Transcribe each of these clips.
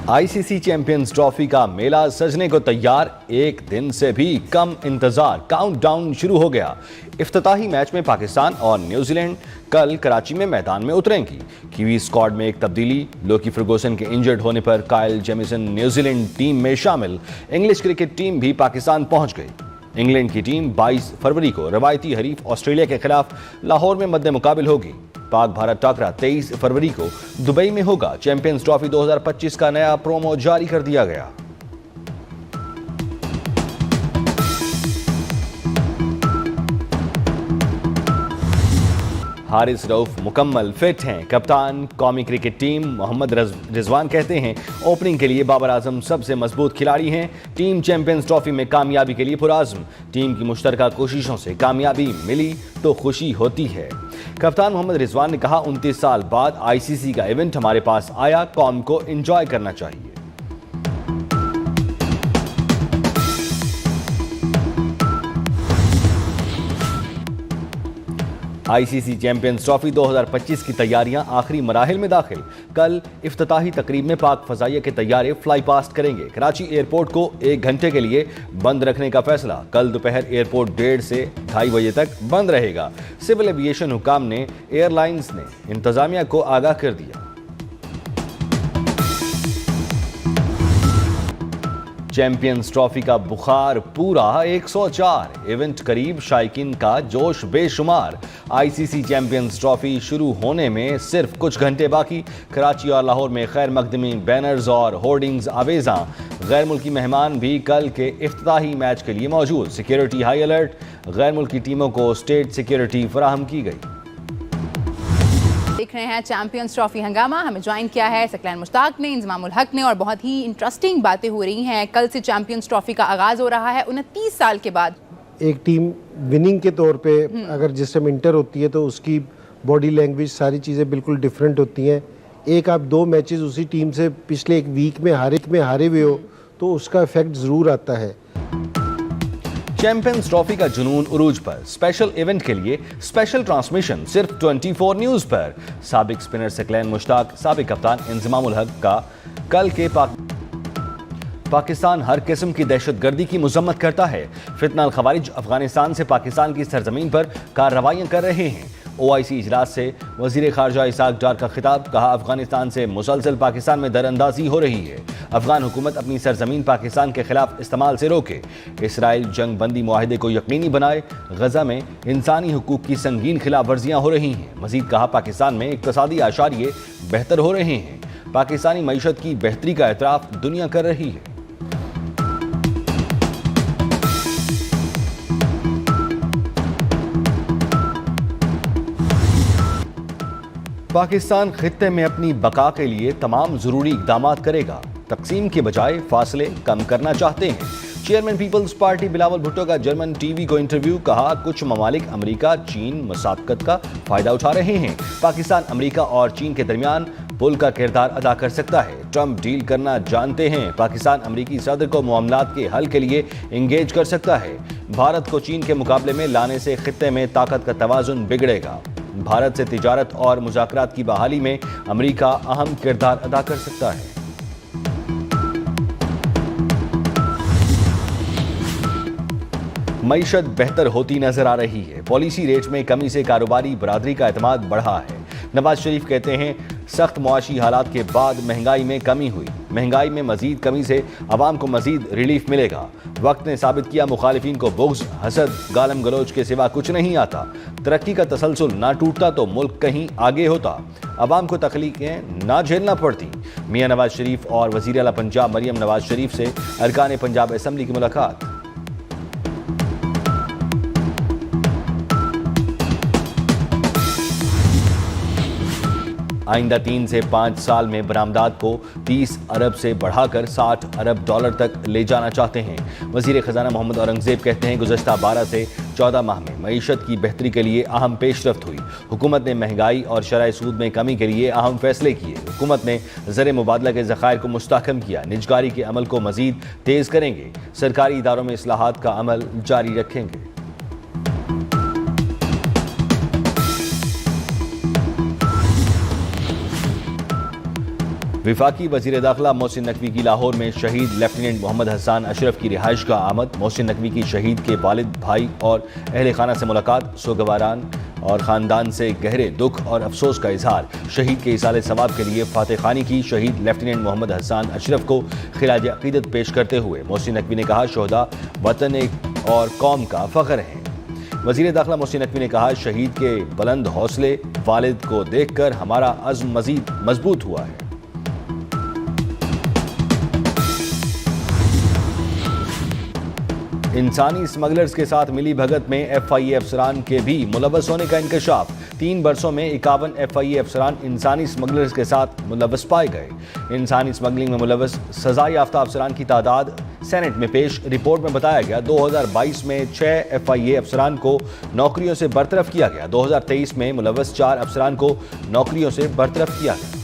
ICC champions trophy का मेला सजने को तैयार, एक दिन से भी कम इंतजार, काउंटडाउन शुरू हो गया। इफ्तिताही मैच में पाकिस्तान और न्यूजीलैंड कल कराची में मैदान में उतरेंगी। कीवी स्क्वाड में एक तब्दीली, लोकी फर्गूसन के इंजर्ड होने पर काइल जेमिसन न्यूजीलैंड टीम में शामिल। इंग्लिश क्रिकेट टीम भी पाकिस्तान पहुंच गई। इंग्लैंड की टीम 22 फरवरी को रवायती हरीफ ऑस्ट्रेलिया के खिलाफ लाहौर में मद्दे मुकाबिल होगी। पाक भारत टाकरा 23 फरवरी को दुबई में होगा। चैंपियंस ट्रॉफी 2025 का नया प्रोमो जारी कर दिया गया। हारिस रऊफ मुकम्मल फिट हैं। कप्तान कौमी क्रिकेट टीम मोहम्मद रिजवान कहते हैं ओपनिंग के लिए बाबर आजम सबसे मजबूत खिलाड़ी हैं। टीम चैंपियंस ट्रॉफी में कामयाबी के लिए पुरआज़्म। टीम की मुश्तरका कोशिशों से कामयाबी मिली तो खुशी होती है। कप्तान मोहम्मद रिजवान ने कहा 29 साल बाद आईसीसी का इवेंट हमारे पास आया, कौम को एंजॉय करना चाहिए। आईसीसी चैंपियंस ट्रॉफी 2025 की तैयारियां आखिरी मराहिल में दाखिल। कल इफ्तिताही तकरीब में पाक फजाइया के तैयारे फ्लाई पास्ट करेंगे। कराची एयरपोर्ट को 1 घंटे के लिए बंद रखने का फैसला। कल दोपहर एयरपोर्ट 1:30 से 2:30 बजे तक बंद रहेगा। सिविल एविएशन हुकाम ने एयरलाइंस ने इंतजामिया को आगाह कर दिया। चैंपियंस ट्रॉफी का बुखार पूरा 104, इवेंट करीब, शायकीन का जोश बेशुमार। आईसीसी चैंपियंस ट्रॉफी शुरू होने में सिर्फ कुछ घंटे बाकी। कराची और लाहौर में खैर मकदमी बैनर्स और होर्डिंग्स आवेज़ां। गैर मुल्की मेहमान भी कल के इफ्तिताही मैच के लिए मौजूद। Security high alert. गैर मुल्की टीमों को स्टेट सिक्योरिटी फराहम की गई। देख रहे हैं चैंपियंस ट्रॉफी हंगामा। हमें ज्वाइन किया है सकलैन मुश्ताक ने, इंजमामुल हक ने, और बहुत ही इंटरेस्टिंग बातें हो रही हैं। कल से चैंपियंस ट्रॉफी का आगाज हो रहा है 29 साल के बाद। एक टीम विनिंग के तौर पे अगर जिस टाइम इंटर होती है तो उसकी बॉडी लैंग्वेज सारी चीज़ें बिल्कुल डिफरेंट होती हैं। एक आप 2 मैचेस उसी टीम से पिछले एक वीक में हारे हुए हो तो उसका इफेक्ट ज़रूर आता है। चैंपियंस ट्रॉफी का जुनून उरूज पर। स्पेशल इवेंट के लिए स्पेशल ट्रांसमिशन सिर्फ 24 न्यूज पर। साबिक स्पिनर सकलैन मुश्ताक, साबिक कप्तान इंजमामुल हक का कल के पाकिस्तान हर किस्म की दहशतगर्दी की मजम्मत करता है। फितना अल खवारिज अफगानिस्तान से पाकिस्तान की सरजमीन पर कार्रवाइयां कर रहे हैं। ओआईसी इजलास से वजीर खारजा इसाक डार का खिताब। कहा अफगानिस्तान से मुसलसल पाकिस्तान में दरअंदाजी हो रही है। अफगान हुकूमत अपनी सरजमीन पाकिस्तान के खिलाफ इस्तेमाल से रोके। इसराइल जंग बंदी मुआहदे को यकीनी बनाए। गजा में इंसानी हुकूक की संगीन खिलाफ वर्जियां हो रही हैं। मजीद कहा पाकिस्तान में इक्तसादी आशारिये बेहतर हो रहे हैं। पाकिस्तानी मईशत की बेहतरी का एतराफ दुनिया कर रही है। पाकिस्तान खित्ते में अपनी बका के लिए तमाम जरूरी इकदाम करेगा। तकसीम के बजाय फासले कम करना चाहते हैं। Chairman Peoples Party Bilawal Bhutto का जर्मन टीवी को इंटरव्यू। कहा कुछ ममालिक अमेरिका चीन मुसाफकत का फायदा उठा रहे हैं। पाकिस्तान अमेरिका और चीन के दरमियान पुल का किरदार अदा कर सकता है। ट्रंप डील करना जानते हैं। पाकिस्तान अमेरिकी सदर को मामलात के हल के लिए इंगेज कर सकता है। भारत को चीन के मुकाबले में लाने से खित्ते में ताकत का तवाजुन बिगड़ेगा। भारत से तिजारत और मुज़ाकरात की बहाली में अमेरिका अहम किरदार अदा कर सकता है। मईशत बेहतर होती नजर आ रही है। पॉलिसी रेट में कमी से कारोबारी बरादरी का एतमाद बढ़ा है। नवाज शरीफ कहते हैं सख्त मुआशी हालात के बाद महंगाई में कमी हुई। महंगाई में मजीद कमी से आवाम को मजीद रिलीफ मिलेगा। वक्त ने साबित किया मुखालिफिन को बुग़्ज़, हसद, गालम गलोच के सिवा कुछ नहीं आता। तरक्की का तसलसल ना टूटता तो मुल्क कहीं आगे होता। आवाम को तकलीफें ना झेलना पड़ती। मियां नवाज शरीफ और वज़ीर आला पंजाब मरियम नवाज शरीफ से अरकान पंजाब असम्बली की मुलाकात। आइंदा 3 से 5 साल में बरामदात को 30 अरब से बढ़ाकर 60 अरब डॉलर तक ले जाना चाहते हैं। वजीर खजाना मोहम्मद औरंगजेब कहते हैं गुज़श्ता 12 से 14 माह में मईशत की बेहतरी के लिए अहम पेशरफ्त हुई। हुकूमत ने महंगाई और शरह सूद में कमी के लिए अहम फैसले किए। हुकूमत ने ज़र मुबादला के ज़खायर को मुस्तहकम किया। निजकारी के अमल को मजीद तेज़ करेंगे। सरकारी इदारों में इस्लाहात का अमल जारी रखेंगे। वफाकी वज़ीर दाखिला मोहसिन नकवी की लाहौर में शहीद लेफ्टिनेंट मोहम्मद हसन अशरफ की रिहाइश का आमद। मोहसिन नकवी की शहीद के वालिद, भाई और अहल खाना से मुलाकात। सोगवारान और ख़ानदान से गहरे दुख और अफसोस का इजहार। शहीद के इसाले सवाब के लिए फातह खानी की। शहीद लेफ्टिनेंट मोहम्मद हसन अशरफ को खिराज अक़ीदत पेश करते हुए मोहसिन नकवी ने कहा, शोहदा वतन और कौम का फ़ख्र हैं। वज़ीर दाखिला मोहसिन नकवी ने कहा, शहीद के बुलंद हौसले वालिद को देखकर हमारा अज़्म मज़ीद मजबूत हुआ है। इंसानी स्मगलर्स के साथ मिली भगत में FIA अफसरान के भी मुलव्वस होने का इंकशाफ। 3 बरसों में 51 FIA अफसरान इंसानी स्मगलर्स के साथ मुलव्वस पाए गए। इंसानी स्मगलिंग में मुलव्वस सजा याफ्ता अफसरान की तादाद सेनेट में पेश। रिपोर्ट में बताया गया 2022 में 6 FIA अफसरान को नौकरियों से बरतरफ किया गया। 2023 में मुलव्वस 4 अफसरान को नौकरियों से बरतरफ किया गया।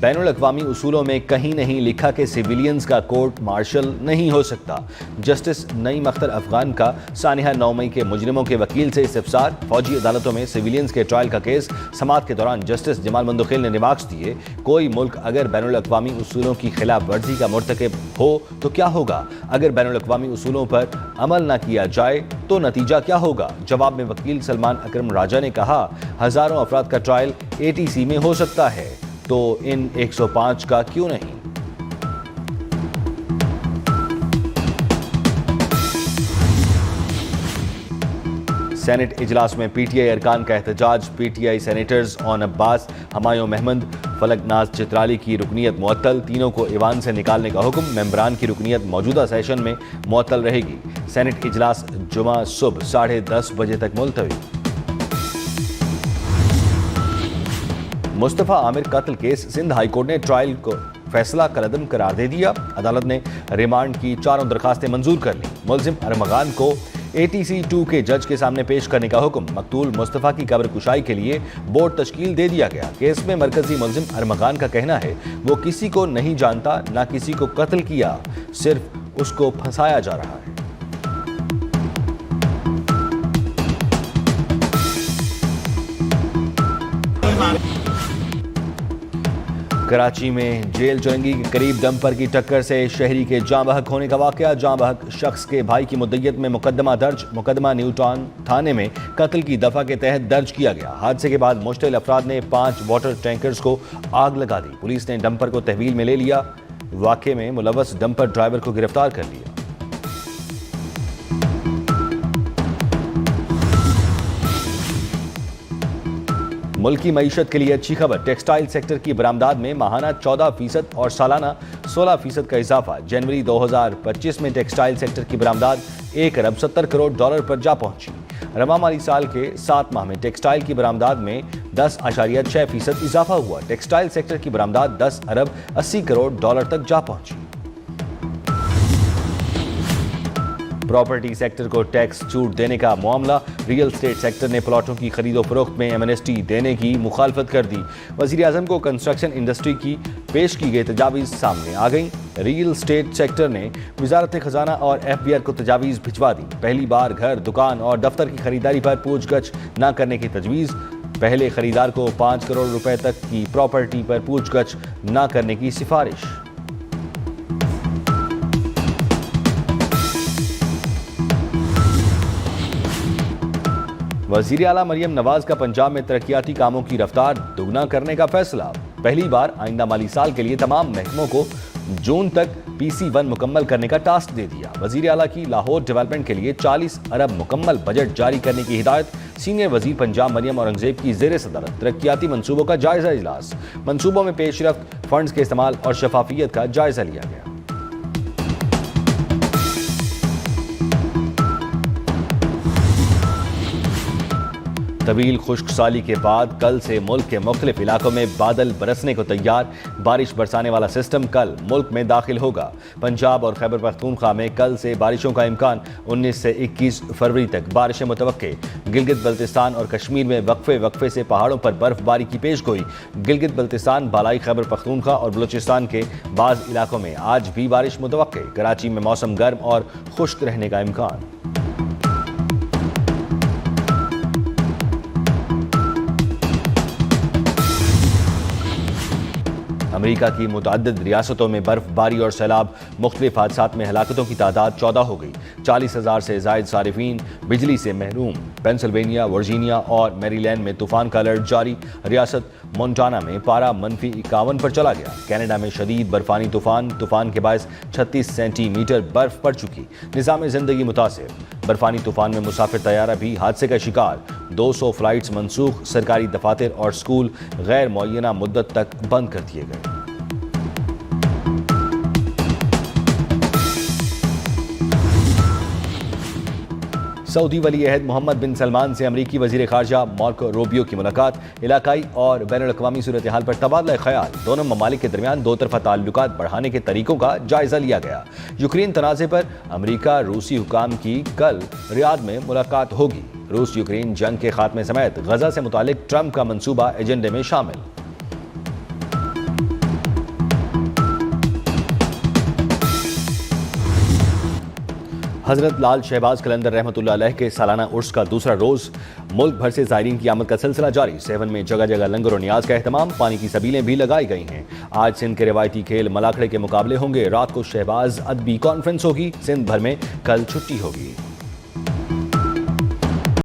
बैनुल अक़वामी उसूलों में कहीं नहीं लिखा कि सिविलियंस का कोर्ट मार्शल नहीं हो सकता। जस्टिस नईम अख्तर अफगान का सानिहा 9 मई के मुजरिमों के वकील से इस्तिफसार। फौजी अदालतों में सिविलियंस के ट्रायल का केस समाअत के दौरान जस्टिस जमाल मंदोखेल ने रिमार्क्स दिए, कोई मुल्क अगर बैनुल अक़वामी उसूलों की खिलाफ वर्जी का मुर्तकिब हो तो क्या होगा? अगर बैनुल अक़वामी उसूलों पर अमल न किया जाए तो नतीजा क्या होगा? जवाब में वकील सलमान अकरम राजा ने कहा, हज़ारों अफराद का ट्रायल ATC में हो सकता है तो इन 105 का क्यों नहीं? सेनेट इजलास में PTI अरकान का एहतजाज। PTI सेनेटर्स ऑन अब्बास, हमायूं महमद, फलकनाज चित्राली की रुकनियत मुअत्तल। तीनों को ईवान से निकालने का हुक्म। मेंबरान की रुकनियत मौजूदा सेशन में मुअत्तल रहेगी। सेनेट इजलास जुमा सुबह 10:30 बजे तक मुलतवी। मुस्तफ़ा आमिर कत्ल केस, सिंध हाई कोर्ट ने ट्रायल को फैसला कलअदम करार दे दिया। अदालत ने रिमांड की 4 दरखास्तें मंजूर कर ली। मुलजिम अरमगान को ATC 2 के जज के सामने पेश करने का हुक्म। मकतूल मुस्तफ़ा की कब्र कुशाई के लिए बोर्ड तश्कील दे दिया गया। केस में मरकजी मुलजिम अरमगान का कहना है वो किसी को नहीं जानता, ना किसी को कत्ल किया, सिर्फ उसको फंसाया जा रहा है। कराची में जेल चौरंगी के करीब डंपर की टक्कर से शहरी के जाँ बहक होने का वाकया। जाँ बहक शख्स के भाई की मुद्दत में मुकदमा दर्ज। मुकदमा न्यू टाउन थाने में कत्ल की दफा के तहत दर्ज किया गया। हादसे के बाद मुश्तिल अफराद ने 5 वाटर टैंकर्स को आग लगा दी। पुलिस ने डंपर को तहवील में ले लिया। वाक़े में मुलव्वस डंपर ड्राइवर को गिरफ्तार कर लिया। मुल्क की मईशत के लिए अच्छी खबर। टेक्सटाइल सेक्टर की बरामदात में माहाना 14% और सालाना 16% का इजाफा। जनवरी 2025 में टेक्सटाइल सेक्टर की बरामदात $1 अरब 70 करोड़ पर जा पहुंची। रवा माली साल के 7 माह में टेक्सटाइल की बरामदात में 10.6% इजाफा हुआ। टेक्सटाइल सेक्टर की बरामदात $10 अरब 80 करोड़ तक जा पहुंची। प्रॉपर्टी सेक्टर को टैक्स छूट देने का मामला। रियल स्टेट सेक्टर ने प्लॉटों की खरीदो फरोख्त में एमनेस्टी देने की मुखालफत कर दी। वज़ीर आज़म को कंस्ट्रक्शन इंडस्ट्री की पेश की गई तजावीज़ सामने आ गई। रियल स्टेट सेक्टर ने वज़ारत ख़जाना और FBR को तजावीज़ भिजवा दी। पहली बार घर, दुकान और दफ्तर की खरीदारी पर पूछगछ न करने की तजवीज़। पहले खरीदार को 5 करोड़ रुपए तक की प्रॉपर्टी पर पूछगछ न करने की सिफारिश। वज़ीर आला मरियम नवाज का पंजाब में तरक्याती कामों की रफ्तार दुगना करने का फैसला। पहली बार आइंदा माली साल के लिए तमाम महकमों को जून तक PC1 मुकम्मल करने का टास्क दे दिया। वज़ीर आला की लाहौर डेवलपमेंट के लिए 40 अरब मुकम्मल बजट जारी करने की हिदायत। सीनियर वज़ीर पंजाब मरियम औरंगज़ेब की ज़ेर सदारत तरक्याती मंसूबों का जायजा इजलास। मंसूबों में पेशरफ्त, फंड्स के इस्तेमाल और शफाफियत का जायजा लिया गया। तवील खुश्क साली के बाद कल से मुल्क के मुख्तलिफ इलाकों में बादल बरसने को तैयार। बारिश बरसाने वाला सिस्टम कल मुल्क में दाखिल होगा। पंजाब और खैबर पख्तूनख्वा में कल से बारिशों का इम्कान। 19 से 21 फरवरी तक बारिशें मुतवक्के। गिलगित बल्तिस्तान और कश्मीर में वक्फे से पहाड़ों पर बर्फबारी की पेशगोई। गिलगित बल्तिस्तान, बालाई खैबर पख्तूनख्वा और बलूचिस्तान के बाज़ इलाकों में आज भी बारिश मुतवक्के। कराची में मौसम गर्म और खुश्क रहने का इम्कान। امریکہ کی متعدد ریاستوں میں برف باری اور سیلاب، مختلف حادثات میں ہلاکتوں کی تعداد 14 ہو گئی، 40,000 سے زائد صارفین بجلی سے محروم۔ پینسلوینیا، ورجینیا اور میری لینڈ میں طوفان کا الرٹ جاری، ریاست مونٹانا میں پارہ -51 پر چلا گیا۔ کینیڈا میں شدید برفانی طوفان کے باعث 36 سینٹی میٹر برف پڑ چکی، نظام زندگی متاثر۔ برفانی طوفان میں مسافر طیارہ بھی حادثے کا شکار، 200 فلائٹس منسوخ، سرکاری دفاتر اور سکول غیر معینہ مدت تک بند کر دیے گئے۔ سعودی ولی عہد محمد بن سلمان سے امریکی وزیر خارجہ مارکو روبیو کی ملاقات، علاقائی اور بین الاقوامی صورتحال پر تبادلہ خیال، دونوں ممالک کے درمیان دو طرفہ تعلقات بڑھانے کے طریقوں کا جائزہ لیا گیا۔ یوکرین تنازع پر امریکہ روسی حکام کی کل ریاض میں ملاقات ہوگی۔ روس یوکرین جنگ کے خاتمے سمیت غزہ سے متعلق ٹرمپ کا منصوبہ ایجنڈے میں شامل۔ حضرت لال شہباز قلندر رحمۃ اللہ علیہ کے سالانہ عرس کا دوسرا روز ملک بھر سے زائرین کی آمد کا سلسلہ جاری۔ سیون میں جگہ جگہ لنگر و نیاز کا اہتمام، پانی کی سبیلیں بھی لگائی گئی ہیں۔ آج سندھ کے روایتی کھیل ملاکھڑے کے مقابلے ہوں گے، رات کو شہباز ادبی کانفرنس ہوگی، سندھ بھر میں کل چھٹی ہوگی۔